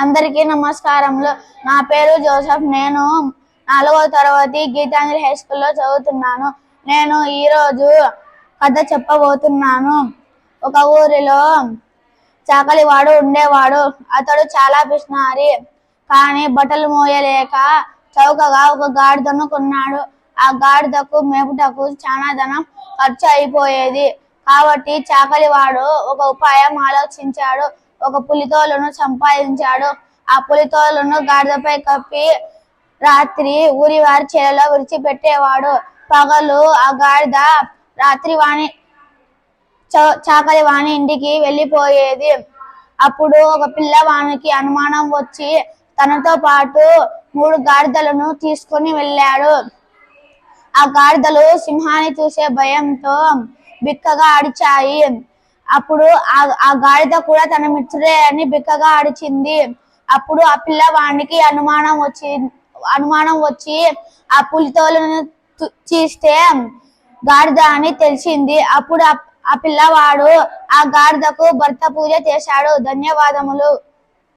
అందరికీ నమస్కారములు. నా పేరు జోసెఫ్. నేను 4వ తరగతి గీతాంజలి హై స్కూల్లో చదువుతున్నాను. నేను ఈరోజు కథ చెప్పబోతున్నాను. ఒక ఊరిలో చాకలివాడు ఉండేవాడు. అతడు చాలా పిసినారి. కానీ బట్టలు మోయలేక చౌకగా ఒక గాడిదను కొన్నాడు. ఆ గాడిదకు మేపుటకు చాలా ధనం ఖర్చు అయిపోయేది. కాబట్టి చాకలివాడు ఒక ఉపాయం ఆలోచించాడు. ఒక పులితోలును సంపాదించాడు. ఆ పులితోలును గాడిదపై కప్పి రాత్రి ఊరి వారి చేలలో విడిచిపెట్టేవాడు. పగలు ఆ గాడిద రాత్రి చాకలివాని ఇంటికి వెళ్ళిపోయేది. అప్పుడు ఒక పిల్లవానికి అనుమానం వచ్చి తనతో పాటు 3 గాడిదలను తీసుకొని వెళ్ళాడు. ఆ గాడిదలు సింహాన్ని చూసే భయంతో బిక్కగా అరిచాయి. అప్పుడు ఆ గాడిద కూడా తన మిత్రుడే అని బిక్కగా అరిచింది. అప్పుడు ఆ పిల్లవానికి అనుమానం వచ్చి ఆ పులితోలను తీస్తే గాడిద అని తెలిసింది. అప్పుడు ఆ పిల్లవాడు ఆ గాడిదకు భర్త పూజ చేశాడు. ధన్యవాదములు.